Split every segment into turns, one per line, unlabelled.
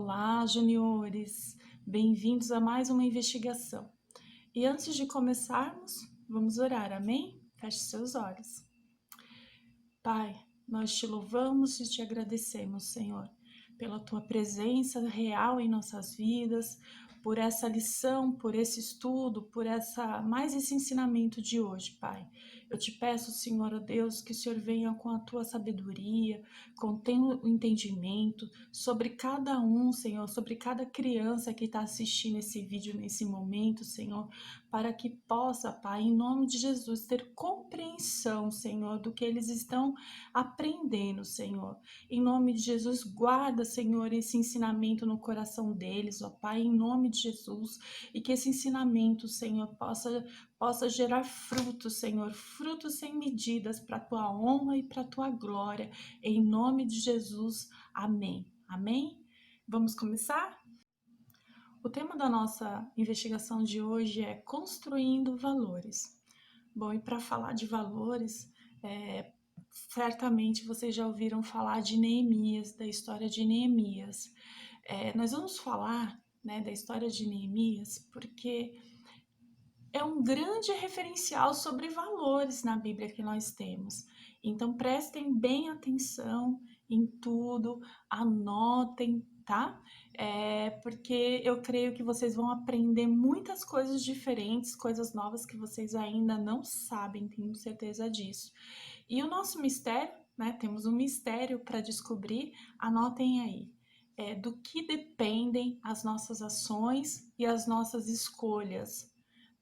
Olá, juniores! Bem-vindos a mais uma investigação. E antes de começarmos, vamos orar, amém? Feche seus olhos. Pai, nós te louvamos e te agradecemos, Senhor, pela tua presença real em nossas vidas, por essa lição, por esse estudo, por mais esse ensinamento de hoje, Pai. Eu te peço, Senhor, ó Deus, que o Senhor venha com a tua sabedoria, contenha o entendimento sobre cada um, Senhor, sobre cada criança que está assistindo esse vídeo nesse momento, Senhor, para que possa, Pai, em nome de Jesus, ter compreensão, Senhor, do que eles estão aprendendo, Senhor. Em nome de Jesus, guarda, Senhor, esse ensinamento no coração deles, ó Pai, em nome de Jesus, e que esse ensinamento, Senhor, possa gerar frutos, Senhor, frutos sem medidas para a tua honra e para a tua glória, em nome de Jesus, amém. Amém? Vamos começar? O tema da nossa investigação de hoje é construindo valores. Bom, e para falar de valores, certamente vocês já ouviram falar de Neemias, da história de Neemias. Nós vamos falar, né, da história de Neemias porque é um grande referencial sobre valores na Bíblia que nós temos. Então prestem bem atenção em tudo, anotem, tá? Porque eu creio que vocês vão aprender muitas coisas diferentes, coisas novas que vocês ainda não sabem, tenho certeza disso. E o nosso mistério, né? Temos um mistério para descobrir, anotem aí. Do que dependem as nossas ações e as nossas escolhas,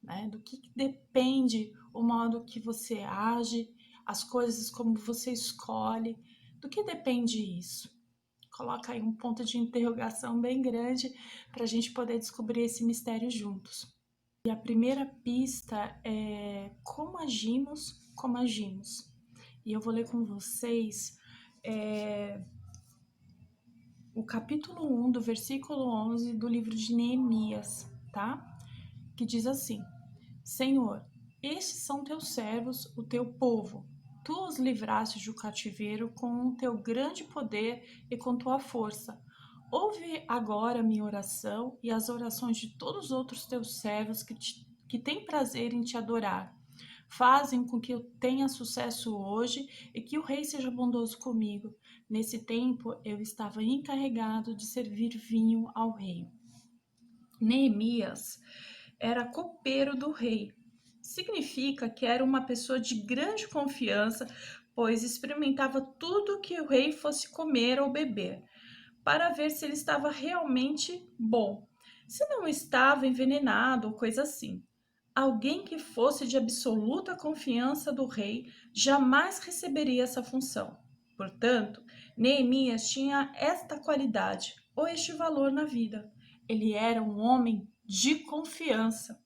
né? Do que depende o modo que você age, as coisas como você escolhe, do que depende isso? Coloca aí um ponto de interrogação bem grande para a gente poder descobrir esse mistério juntos. E a primeira pista é como agimos. E eu vou ler com vocês o capítulo 1 do versículo 11 do livro de Neemias, tá? Que diz assim: Senhor, estes são teus servos, o teu povo. Tu os livraste do cativeiro com o teu grande poder e com tua força. Ouve agora a minha oração e as orações de todos os outros teus servos que têm prazer em te adorar. Fazem com que eu tenha sucesso hoje e que o rei seja bondoso comigo. Nesse tempo, eu estava encarregado de servir vinho ao rei. Neemias era copeiro do rei. Significa que era uma pessoa de grande confiança, pois experimentava tudo que o rei fosse comer ou beber, para ver se ele estava realmente bom, se não estava envenenado ou coisa assim. Alguém que fosse de absoluta confiança do rei jamais receberia essa função. Portanto, Neemias tinha esta qualidade ou este valor na vida. Ele era um homem de confiança.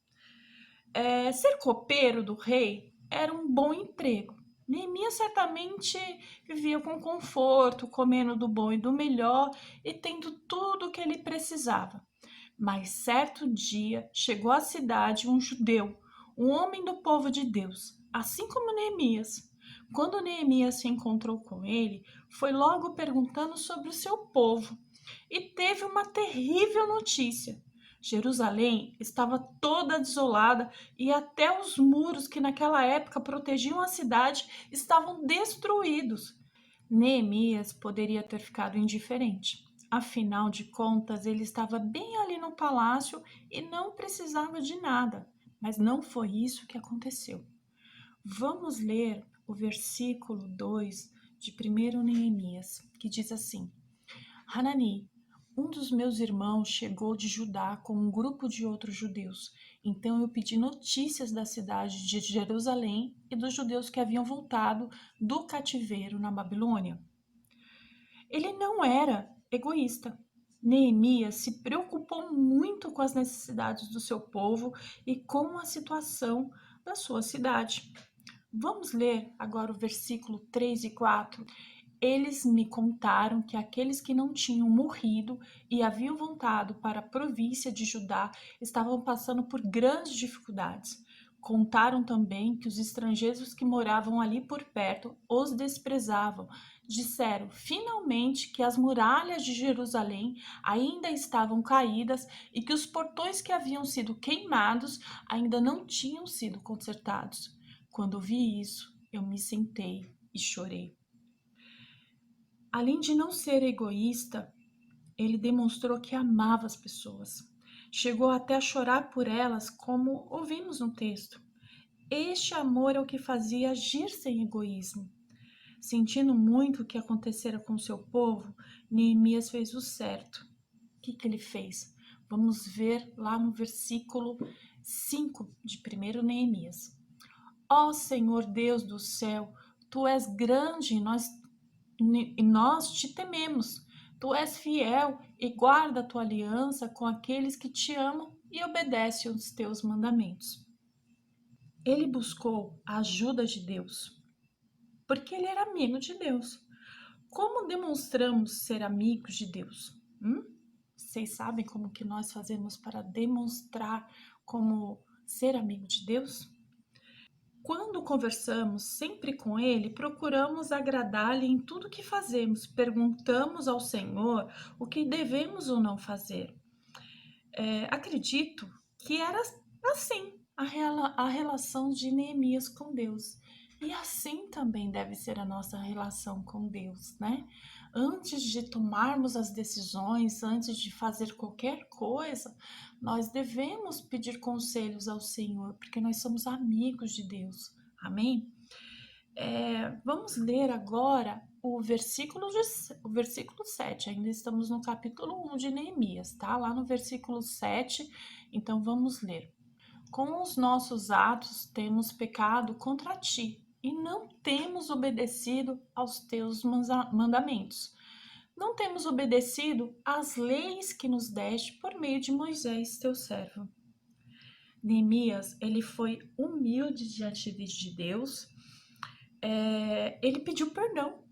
Ser copeiro do rei era um bom emprego. Neemias certamente vivia com conforto, comendo do bom e do melhor e tendo tudo o que ele precisava. Mas certo dia chegou à cidade um judeu, um homem do povo de Deus, assim como Neemias. Quando Neemias se encontrou com ele, foi logo perguntando sobre o seu povo e teve uma terrível notícia. Jerusalém estava toda desolada e até os muros que naquela época protegiam a cidade estavam destruídos. Neemias poderia ter ficado indiferente. Afinal de contas, ele estava bem ali no palácio e não precisava de nada. Mas não foi isso que aconteceu. Vamos ler o versículo 2 de 1 Neemias, que diz assim: Hanani, um dos meus irmãos, chegou de Judá com um grupo de outros judeus. Então eu pedi notícias da cidade de Jerusalém e dos judeus que haviam voltado do cativeiro na Babilônia. Ele não era egoísta. Neemias se preocupou muito com as necessidades do seu povo e com a situação da sua cidade. Vamos ler agora o versículo 3 e 4. Eles me contaram que aqueles que não tinham morrido e haviam voltado para a província de Judá estavam passando por grandes dificuldades. Contaram também que os estrangeiros que moravam ali por perto os desprezavam, disseram finalmente que as muralhas de Jerusalém ainda estavam caídas e que os portões que haviam sido queimados ainda não tinham sido consertados. Quando vi isso, eu me sentei e chorei. Além de não ser egoísta, ele demonstrou que amava as pessoas. Chegou até a chorar por elas, como ouvimos no texto. Este amor é o que fazia agir sem egoísmo. Sentindo muito o que acontecera com seu povo, Neemias fez o certo. O que ele fez? Vamos ver lá no versículo 5 de 1 Neemias. Ó Senhor Deus do céu, tu és grande e nós te tememos. Tu és fiel e guarda a tua aliança com aqueles que te amam e obedecem os teus mandamentos. Ele buscou a ajuda de Deus, porque ele era amigo de Deus. Como demonstramos ser amigos de Deus? Vocês sabem como que nós fazemos para demonstrar como ser amigo de Deus? Quando conversamos sempre com Ele, procuramos agradar-lhe em tudo que fazemos, perguntamos ao Senhor o que devemos ou não fazer. Acredito que era assim a relação de Neemias com Deus. E assim também deve ser a nossa relação com Deus, né? Antes de tomarmos as decisões, antes de fazer qualquer coisa, nós devemos pedir conselhos ao Senhor, porque nós somos amigos de Deus. Amém? Vamos ler agora o versículo 7. Ainda estamos no capítulo 1 de Neemias, tá? Lá no versículo 7. Então vamos ler. Com os nossos atos temos pecado contra ti e não temos obedecido aos teus mandamentos. Não temos obedecido às leis que nos deste por meio de Moisés, teu servo. Neemias, ele foi humilde diante de Deus. Ele pediu perdão.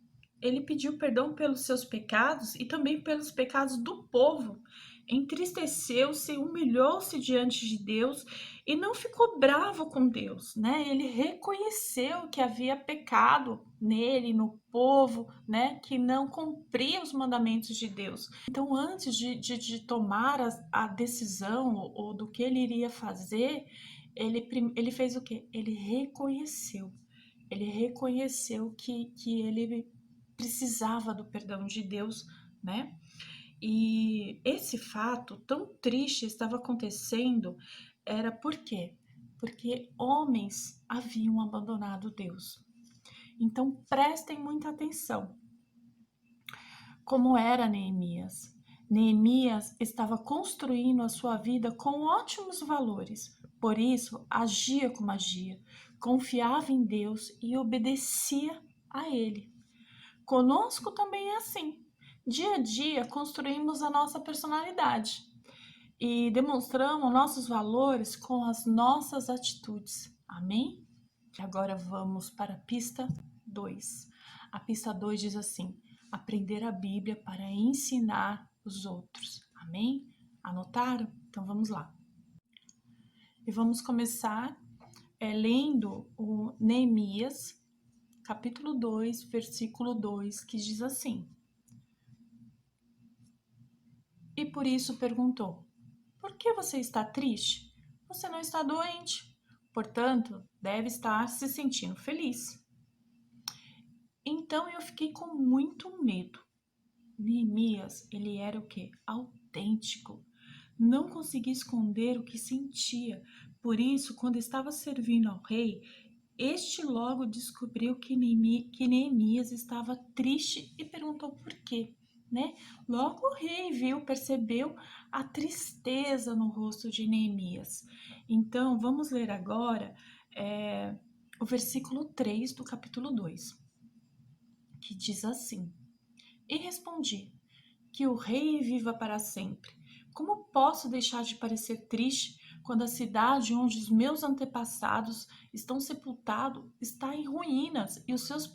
Ele pediu perdão pelos seus pecados e também pelos pecados do povo. Entristeceu-se, humilhou-se diante de Deus e não ficou bravo com Deus, né? Ele reconheceu que havia pecado nele, no povo, né? Que não cumpria os mandamentos de Deus. Então, antes de tomar a decisão ou do que ele iria fazer, ele fez o quê? Ele reconheceu que ele precisava do perdão de Deus, né? E esse fato tão triste estava acontecendo era por quê? Porque homens haviam abandonado Deus. Então prestem muita atenção. Como era Neemias? Neemias estava construindo a sua vida com ótimos valores, por isso agia como agia, confiava em Deus e obedecia a Ele. Conosco também é assim. Dia a dia construímos a nossa personalidade e demonstramos nossos valores com as nossas atitudes. Amém? Agora vamos para a pista 2. A pista 2 diz assim: aprender a Bíblia para ensinar os outros. Amém? Anotaram? Então vamos lá. E vamos começar lendo o Neemias, capítulo 2, versículo 2, que diz assim: E por isso perguntou: por que você está triste? Você não está doente, portanto, deve estar se sentindo feliz. Então eu fiquei com muito medo. Neemias, ele era o quê? Autêntico. Não conseguia esconder o que sentia. Por isso, quando estava servindo ao rei, este logo descobriu que Neemias estava triste e perguntou por quê, né? Logo o rei percebeu a tristeza no rosto de Neemias. Então, vamos ler agora o versículo 3 do capítulo 2, que diz assim: E respondi: que o rei viva para sempre. Como posso deixar de parecer triste quando a cidade onde os meus antepassados estão sepultados está em ruínas e os seus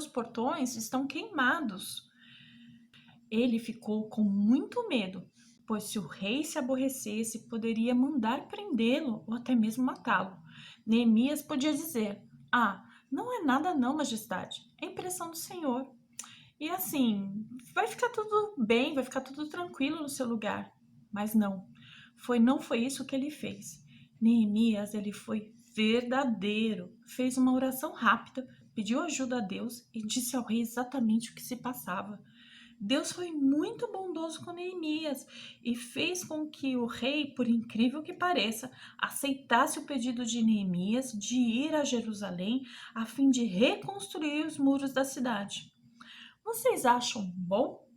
portões estão queimados? Ele ficou com muito medo, pois se o rei se aborrecesse, poderia mandar prendê-lo ou até mesmo matá-lo. Neemias podia dizer: Não é nada não, majestade, é impressão do Senhor. E assim, vai ficar tudo bem, vai ficar tudo tranquilo no seu lugar. Mas não foi isso que ele fez. Neemias, ele foi verdadeiro, fez uma oração rápida, pediu ajuda a Deus e disse ao rei exatamente o que se passava. Deus foi muito bondoso com Neemias e fez com que o rei, por incrível que pareça, aceitasse o pedido de Neemias de ir a Jerusalém a fim de reconstruir os muros da cidade. Vocês acham bom?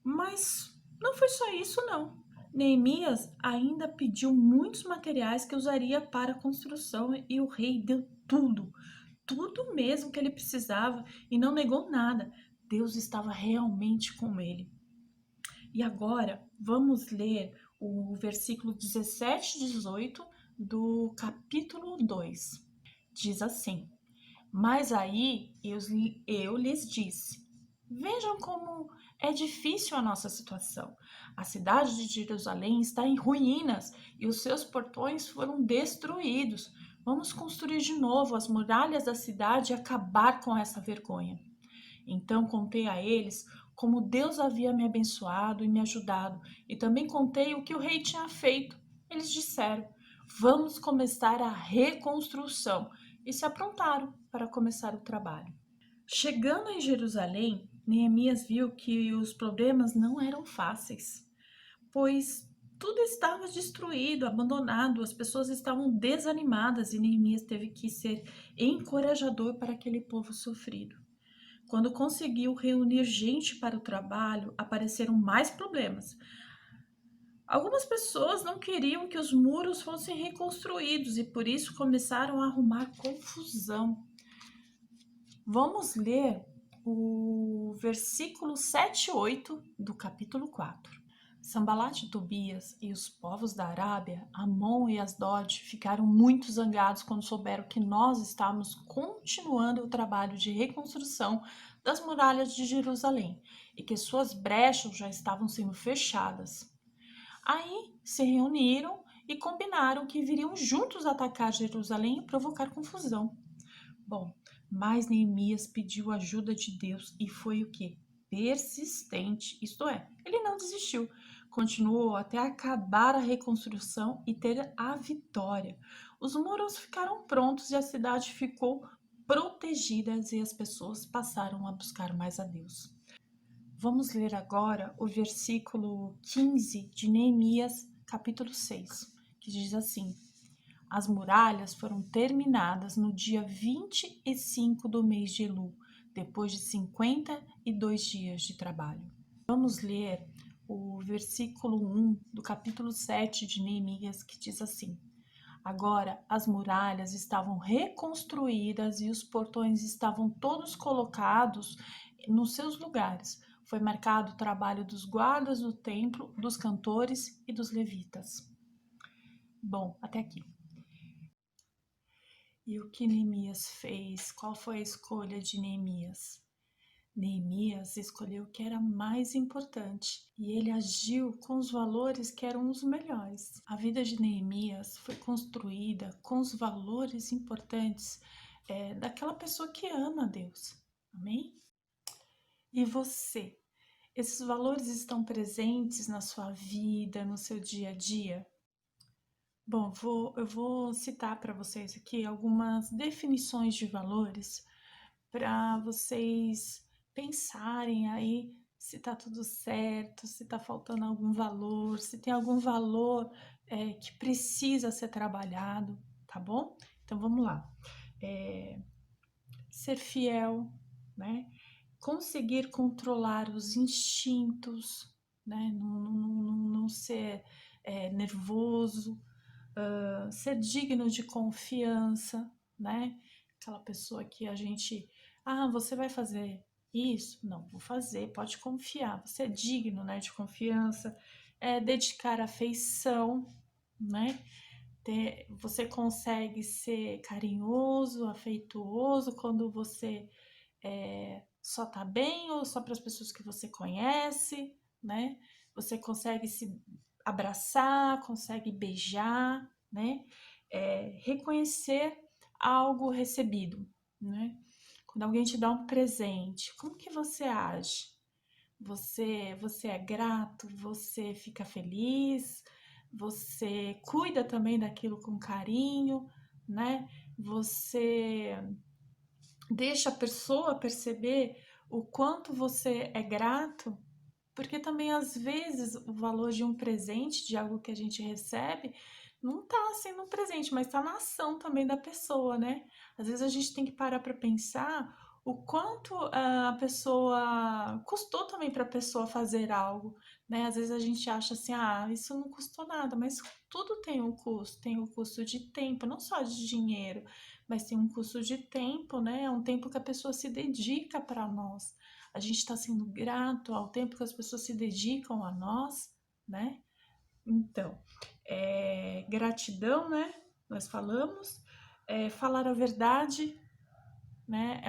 Mas não foi só isso, não. Neemias ainda pediu muitos materiais que usaria para a construção e o rei deu tudo, tudo mesmo que ele precisava e não negou nada. Deus estava realmente com ele. E agora vamos ler o versículo 17 e 18 do capítulo 2. Diz assim: Mas aí eu lhes disse: Vejam como é difícil a nossa situação. A cidade de Jerusalém está em ruínas e os seus portões foram destruídos. Vamos construir de novo as muralhas da cidade e acabar com essa vergonha. Então contei a eles como Deus havia me abençoado e me ajudado, e também contei o que o rei tinha feito. Eles disseram: Vamos começar a reconstrução, e se aprontaram para começar o trabalho. Chegando em Jerusalém, Neemias viu que os problemas não eram fáceis, pois tudo estava destruído, abandonado, as pessoas estavam desanimadas e Neemias teve que ser encorajador para aquele povo sofrido. Quando conseguiu reunir gente para o trabalho, apareceram mais problemas. Algumas pessoas não queriam que os muros fossem reconstruídos e por isso começaram a arrumar confusão. Vamos ler o versículo 7 e 8 do capítulo 4. Sambalat e Tobias e os povos da Arábia, Amon e Asdod, ficaram muito zangados quando souberam que nós estávamos continuando o trabalho de reconstrução das muralhas de Jerusalém e que suas brechas já estavam sendo fechadas. Aí se reuniram e combinaram que viriam juntos atacar Jerusalém e provocar confusão. Bom, mas Neemias pediu ajuda de Deus e foi o quê? Persistente, isto é, ele não desistiu, continuou até acabar a reconstrução e ter a vitória. Os muros ficaram prontos e a cidade ficou protegida e as pessoas passaram a buscar mais a Deus. Vamos ler agora o versículo 15 de Neemias, capítulo 6, que diz assim: As muralhas foram terminadas no dia 25 do mês de Elul, depois de 52 dias de trabalho. Vamos ler o versículo 1 do capítulo 7 de Neemias, que diz assim: Agora as muralhas estavam reconstruídas e os portões estavam todos colocados nos seus lugares. Foi marcado o trabalho dos guardas do templo, dos cantores e dos levitas. Bom, até aqui. E o que Neemias fez? Qual foi a escolha de Neemias? Neemias escolheu o que era mais importante e ele agiu com os valores que eram os melhores. A vida de Neemias foi construída com os valores importantes daquela pessoa que ama a Deus. Amém? E você? Esses valores estão presentes na sua vida, no seu dia a dia? Bom, eu vou citar para vocês aqui algumas definições de valores para vocês pensarem aí se está tudo certo, se está faltando algum valor, se tem algum valor que precisa ser trabalhado, tá bom? Então vamos lá. Ser fiel, né? Conseguir controlar os instintos, né? Não ser nervoso, ser digno de confiança, né? Aquela pessoa que a gente, você vai fazer isso? Não, vou fazer, pode confiar. Você é digno, né, de confiança. Dedicar afeição, né? Você consegue ser carinhoso, afetuoso quando você só tá bem ou só para as pessoas que você conhece, né? Você consegue se abraçar, consegue beijar, né? Reconhecer algo recebido, né? Quando alguém te dá um presente, como que você age? Você é grato? Você fica feliz? Você cuida também daquilo com carinho, né? Você deixa a pessoa perceber o quanto você é grato, porque também às vezes o valor de um presente, de algo que a gente recebe, não tá sendo um presente, mas tá na ação também da pessoa, né? Às vezes a gente tem que parar para pensar o quanto a pessoa custou também para a pessoa fazer algo, né? Às vezes a gente acha assim, ah, isso não custou nada, mas tudo tem um custo de tempo, não só de dinheiro, mas tem um custo de tempo, né? É um tempo que a pessoa se dedica para nós. A gente está sendo grato ao tempo que as pessoas se dedicam a nós, né? Então, gratidão, né? Nós falamos, falar a verdade, né?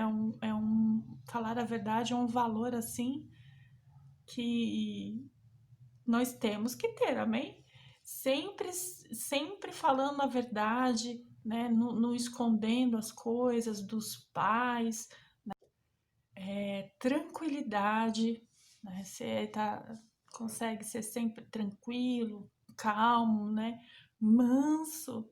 Falar a verdade é um valor assim que nós temos que ter, amém? Sempre falando a verdade, né? Não escondendo as coisas dos pais, tranquilidade, né? Consegue ser sempre tranquilo, calmo, né? Manso,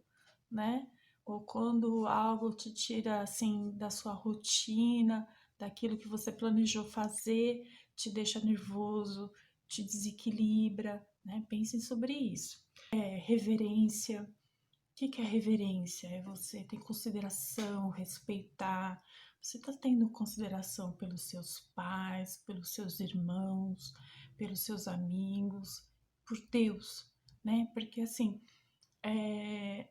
né? Ou quando algo te tira assim da sua rotina, daquilo que você planejou fazer, te deixa nervoso, te desequilibra, né? Pensem sobre isso. Reverência. O que é reverência? É você ter consideração, respeitar. Você está tendo consideração pelos seus pais, pelos seus irmãos, pelos seus amigos, por Deus, né? Porque assim, é,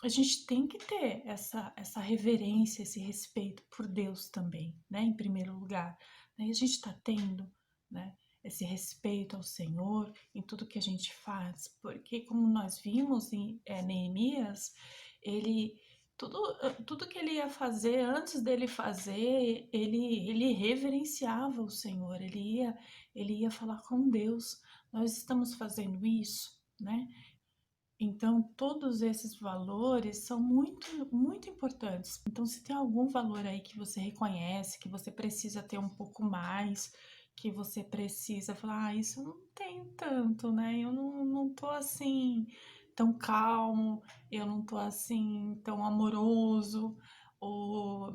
a gente tem que ter essa reverência, esse respeito por Deus também, né? Em primeiro lugar. Né? E a gente está tendo, né? Esse respeito ao Senhor em tudo que a gente faz, porque como nós vimos em Neemias, ele tudo que ele ia fazer, antes dele fazer, ele reverenciava o Senhor, ele ia falar com Deus. Nós estamos fazendo isso, né? Então, todos esses valores são muito importantes. Então, se tem algum valor aí que você reconhece, que você precisa ter um pouco mais, que você precisa falar, ah, isso eu não tenho tanto, né? Eu não tô assim tão calmo, eu não tô assim tão amoroso, ou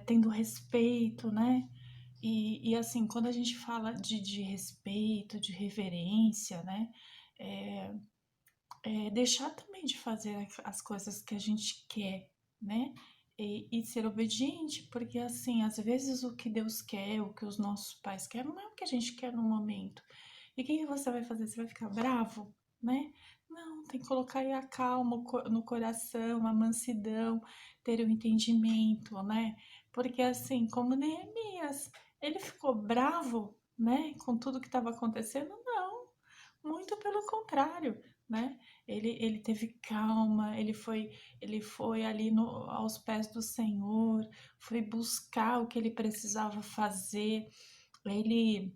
tendo respeito, né? E assim, quando a gente fala de respeito, de reverência, né? É, deixar também de fazer as coisas que a gente quer, né? E ser obediente, porque assim, às vezes o que Deus quer, o que os nossos pais querem, não é o que a gente quer no momento. E o que você vai fazer? Você vai ficar bravo, né? Não, tem que colocar aí a calma no coração, a mansidão, ter o entendimento, né? Porque assim, como Neemias, ele ficou bravo, né, com tudo que estava acontecendo? Não, muito pelo contrário, né? Ele teve calma, ele foi ali aos pés do Senhor, foi buscar o que ele precisava fazer, ele,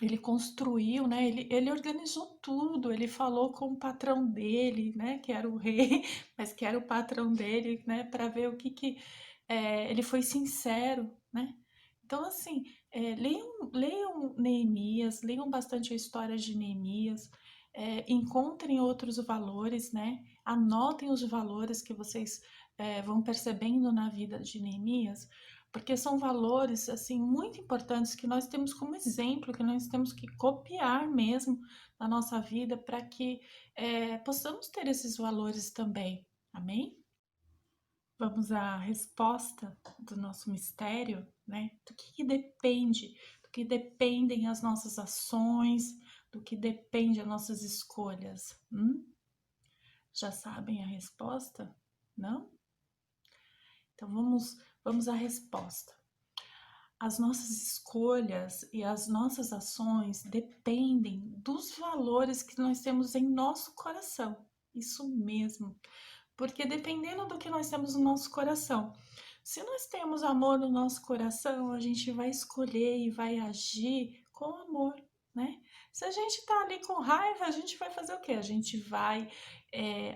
ele construiu, né? Ele organizou tudo, ele falou com o patrão dele, né? Que era o rei, mas que era o patrão dele, né? Para ver ele foi sincero, né? Então, assim, leiam Neemias, leiam bastante a história de Neemias, encontrem outros valores, né? Anotem os valores que vocês vão percebendo na vida de Neemias, porque são valores, assim, muito importantes que nós temos como exemplo, que nós temos que copiar mesmo na nossa vida para que possamos ter esses valores também. Amém? Vamos à resposta do nosso mistério, né? Do que dependem as nossas ações, do que depende as nossas escolhas. Já sabem a resposta? Não? Então vamos à resposta. As nossas escolhas e as nossas ações dependem dos valores que nós temos em nosso coração. Isso mesmo. Porque dependendo do que nós temos no nosso coração, se nós temos amor no nosso coração, a gente vai escolher e vai agir com amor, né? Se a gente tá ali com raiva, a gente vai fazer o quê? A gente vai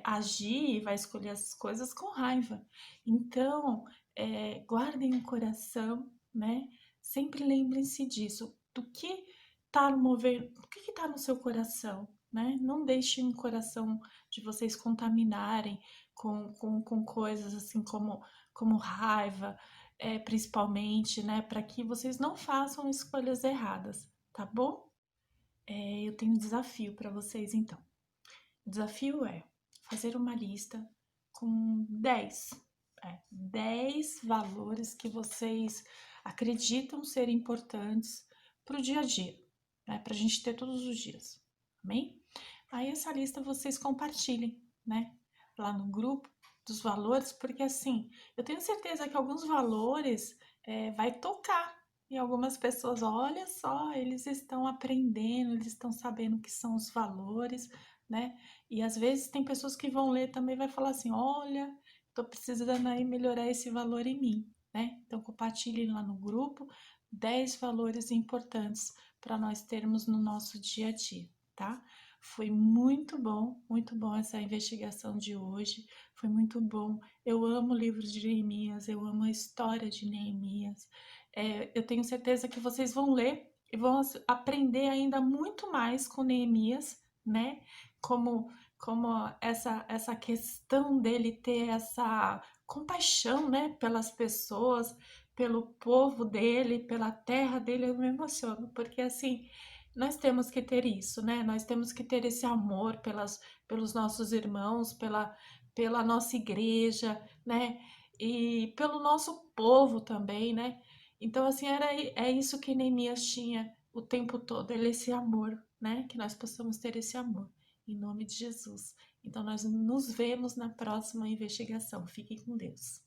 agir, vai escolher as coisas com raiva. Então, guardem o coração, né? Sempre lembrem-se disso, do que tá movendo, do que tá no seu coração, né? Não deixem o coração de vocês contaminarem com coisas assim como raiva, principalmente, né? Para que vocês não façam escolhas erradas, tá bom? Eu tenho um desafio para vocês, então. O desafio é fazer uma lista com 10 valores que vocês acreditam ser importantes para o dia a dia, né? Para a gente ter todos os dias, amém? Aí essa lista vocês compartilhem, né? Lá no grupo dos valores, porque assim, eu tenho certeza que alguns valores vai tocar e algumas pessoas, olha só, eles estão aprendendo, eles estão sabendo o que são os valores, né? E às vezes tem pessoas que vão ler também e vai falar assim, olha, tô precisando aí melhorar esse valor em mim, né? Então compartilhe lá no grupo 10 valores importantes para nós termos no nosso dia a dia, tá? Foi muito bom essa investigação de hoje. Foi muito bom. Eu amo o livro de Neemias, eu amo a história de Neemias. Eu tenho certeza que vocês vão ler e vão aprender ainda muito mais com Neemias, né? Como, como essa questão dele ter essa compaixão, né? Pelas pessoas, pelo povo dele, pela terra dele, eu me emociono, porque assim, nós temos que ter isso, né? Nós temos que ter esse amor pelos nossos irmãos, pela nossa igreja, né? E pelo nosso povo também, né? Então, assim, é isso que Neemias tinha o tempo todo, ele esse amor, né? Que nós possamos ter esse amor, em nome de Jesus. Então, nós nos vemos na próxima investigação. Fiquem com Deus.